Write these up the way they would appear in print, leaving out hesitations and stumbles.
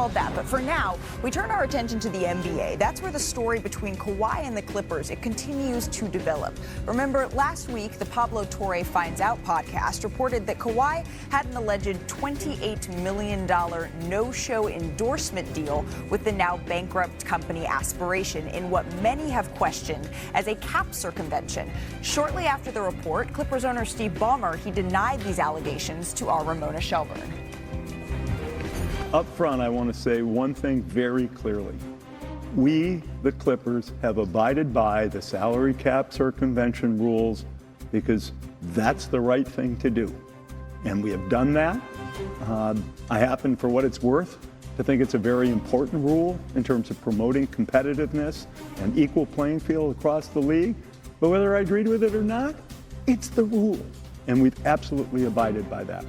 called that. But for now, we turn our attention to the NBA. That's where the story between Kawhi and the Clippers, it continues to develop. Remember, last week, the Pablo Torre Finds Out podcast reported that Kawhi had an alleged $28 million no-show endorsement deal with the now bankrupt company Aspiration in what many have questioned as a cap circumvention. Shortly after the report, Clippers owner Steve Ballmer, he denied these allegations to our Ramona Shelburne. Up front, I want to say one thing very clearly. We, the Clippers, have abided by the salary cap circumvention rules because that's the right thing to do. And we have done that. I happen, for what it's worth, to think it's a very important rule in terms of promoting competitiveness and equal playing field across the league. But whether I agreed with it or not, it's the rule. And we've absolutely abided by that.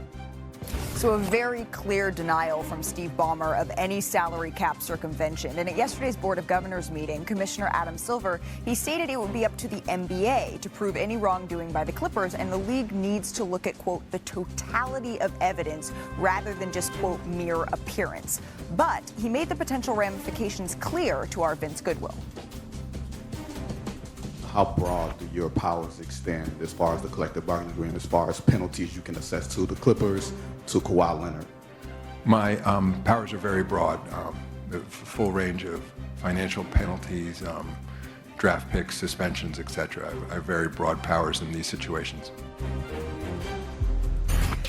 So a very clear denial from Steve Ballmer of any salary cap circumvention. And at yesterday's Board of Governors meeting, Commissioner Adam Silver, he stated it would be up to the NBA to prove any wrongdoing by the Clippers, and the league needs to look at, quote, the totality of evidence rather than just, quote, mere appearance. But he made the potential ramifications clear to our Vince Goodwill. How broad do your powers extend as far as the collective bargaining agreement, as far as penalties you can assess to the Clippers, to Kawhi Leonard? My powers are very broad. The full range of financial penalties, draft picks, suspensions, etc. I have very broad powers in these situations.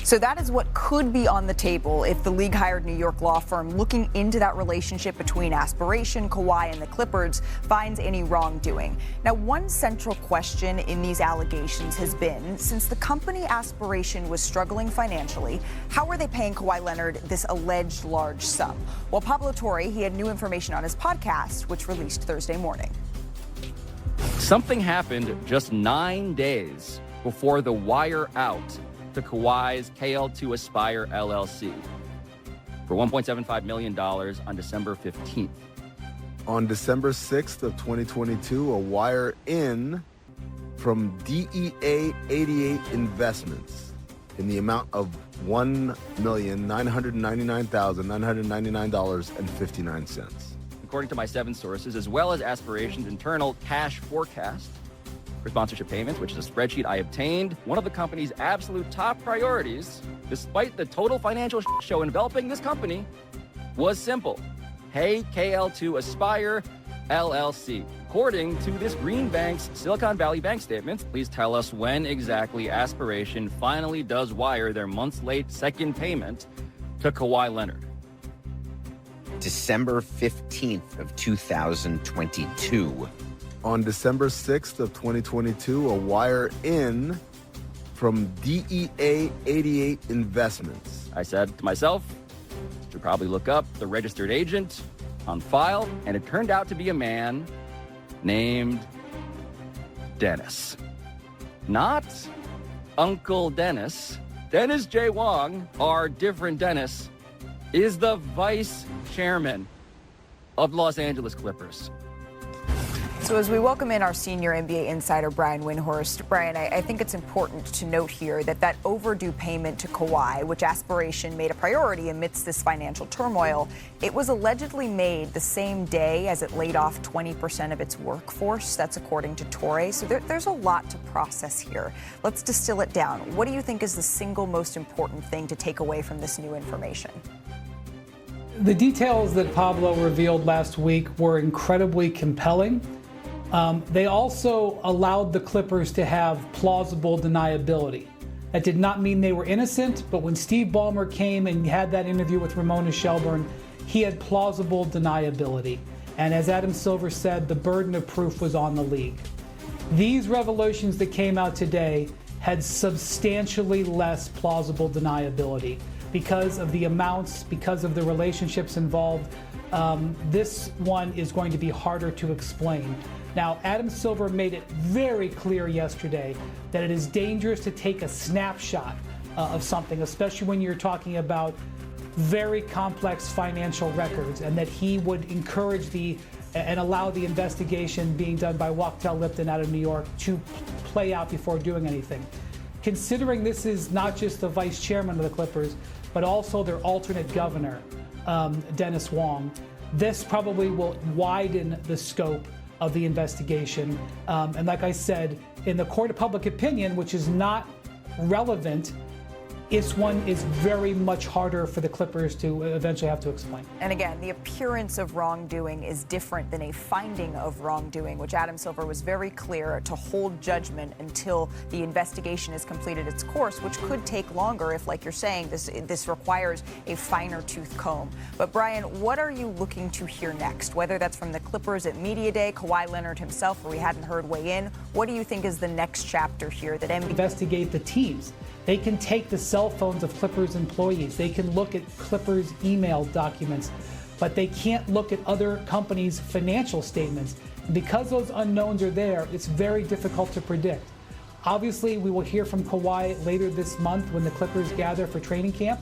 So that is what could be on the table if the league hired New York law firm looking into that relationship between Aspiration, Kawhi, and the Clippers finds any wrongdoing. Now, one central question in these allegations has been, since the company Aspiration was struggling financially, how were they paying Kawhi Leonard this alleged large sum? Well, Pablo Torre, he had new information on his podcast, which released Thursday morning. Something happened just 9 days before the wire out to Kawhi's KL2 Aspire LLC for $1.75 million on December 15th. On December 6th of 2022, a wire in from DEA 88 Investments in the amount of $1,999,999.59. According to my 7 sources, as well as Aspiration's internal cash forecast for sponsorship payments, which is a spreadsheet I obtained, one of the company's absolute top priorities, despite the total financial show enveloping this company, was simple. Pay KL2 Aspire LLC. According to this Greenbank's Silicon Valley Bank statements, please tell us when exactly Aspiration finally does wire their months late second payment to Kawhi Leonard. December 15th of 2022. On December 6th of 2022, a wire in from DEA 88 Investments. I said to myself, should probably look up the registered agent on file, and it turned out to be a man named Dennis. Not Uncle Dennis. Dennis J. Wong, our different Dennis, is the vice chairman of the Los Angeles Clippers. So as we welcome in our senior NBA insider, Brian Windhorst, Brian, I think it's important to note here that overdue payment to Kawhi, which Aspiration made a priority amidst this financial turmoil, it was allegedly made the same day as it laid off 20% of its workforce. That's according to Torre. So there's a lot to process here. Let's distill it down. What do you think is the single most important thing to take away from this new information? The details that Pablo revealed last week were incredibly compelling. They also allowed the Clippers to have plausible deniability. That did not mean they were innocent, but when Steve Ballmer came and had that interview with Ramona Shelburne, he had plausible deniability. And as Adam Silver said, the burden of proof was on the league. These revelations that came out today had substantially less plausible deniability because of the amounts, because of the relationships involved. This one is going to be harder to explain. Now, Adam Silver made it very clear yesterday that it is dangerous to take a snapshot of something, especially when you're talking about very complex financial records, and that he would encourage and allow the investigation being done by Wachtell Lipton out of New York to play out before doing anything. Considering this is not just the vice chairman of the Clippers, but also their alternate governor, Dennis Wong, this probably will widen the scope of the investigation. And like I said, in the court of public opinion, which is not relevant, this one is very much harder for the Clippers to eventually have to explain. And again, the appearance of wrongdoing is different than a finding of wrongdoing, which Adam Silver was very clear to hold judgment until the investigation has completed its course, which could take longer if, like you're saying, this requires a finer tooth comb. But Brian, what are you looking to hear next? Whether that's from the Clippers at Media Day, Kawhi Leonard himself, where we hadn't heard weigh in, what do you think is the next chapter here that NBA investigate the teams? They can take the cell phones of Clippers employees. They can look at Clippers email documents, but they can't look at other companies' financial statements. And because those unknowns are there, it's very difficult to predict. Obviously, we will hear from Kawhi later this month when the Clippers gather for training camp.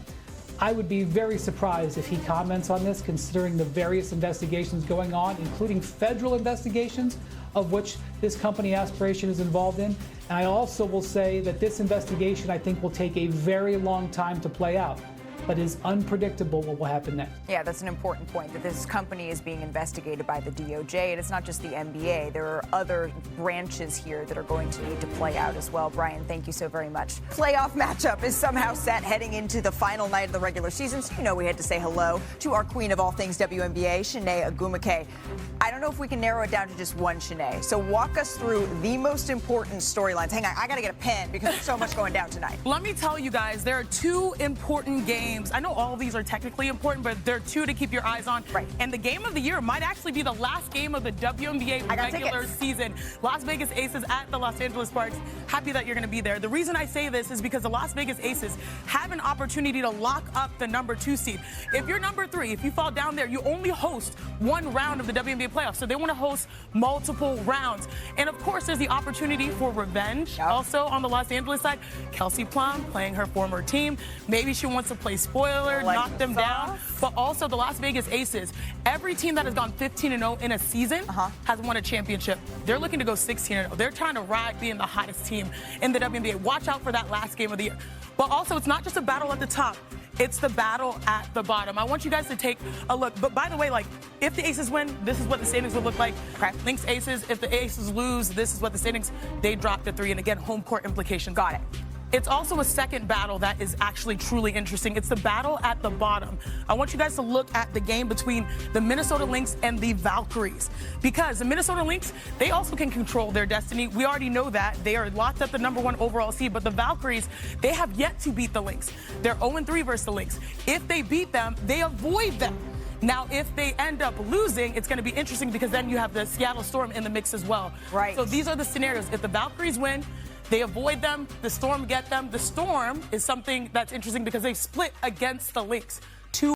I would be very surprised if he comments on this, considering the various investigations going on, including federal investigations, of which this company Aspiration is involved in. And I also will say that this investigation, I think, will take a very long time to play out, but is unpredictable what will happen next. Yeah, that's an important point, that this company is being investigated by the DOJ, and it's not just the NBA. There are other branches here that are going to need to play out as well. Brian, thank you so very much. Playoff matchup is somehow set heading into the final night of the regular season, so you know we had to say hello to our queen of all things WNBA, Shanae Ogwumike. I don't know if we can narrow it down to just one, Shanae. So walk us through the most important storylines. Hang on, I got to get a pen because there's so much going down tonight. Let me tell you guys, there are two important games. I know all of these are technically important, but there are two to keep your eyes on. Right. And the game of the year might actually be the last game of the WNBA regular season. Las Vegas Aces at the Los Angeles Sparks. Happy that you're going to be there. The reason I say this is because the Las Vegas Aces have an opportunity to lock up the number 2 seed. If you're number 3, if you fall down there, you only host one round of the WNBA playoffs. So they want to host multiple rounds. And of course, there's the opportunity for revenge. Yep. Also on the Los Angeles side, Kelsey Plum playing her former team. Maybe she wants to play spoiler, knock them down. But also the Las Vegas Aces, every team that has gone 15-0 in a season has won a championship. They're looking to go 16-0. They're trying to ride being the hottest team in the WNBA. Watch out for that last game of the year. But also, it's not just a battle at the top. It's the battle at the bottom. I want you guys to take a look. But by the way, like, if the Aces win, this is what the standings would look like. Okay. Lynx Aces, if the Aces lose, this is what the standings, they drop to 3. And again, home court implications. Got it. It's also a second battle that is actually truly interesting. It's the battle at the bottom. I want you guys to look at the game between the Minnesota Lynx and the Valkyries. Because the Minnesota Lynx, they also can control their destiny. We already know that. They are locked at the number 1 overall seed. But the Valkyries, they have yet to beat the Lynx. They're 0-3 versus the Lynx. If they beat them, they avoid them. Now, if they end up losing, it's going to be interesting because then you have the Seattle Storm in the mix as well. Right. So these are the scenarios. If the Valkyries win, they avoid them, the Storm get them. The Storm is something that's interesting because they split against the Lynx.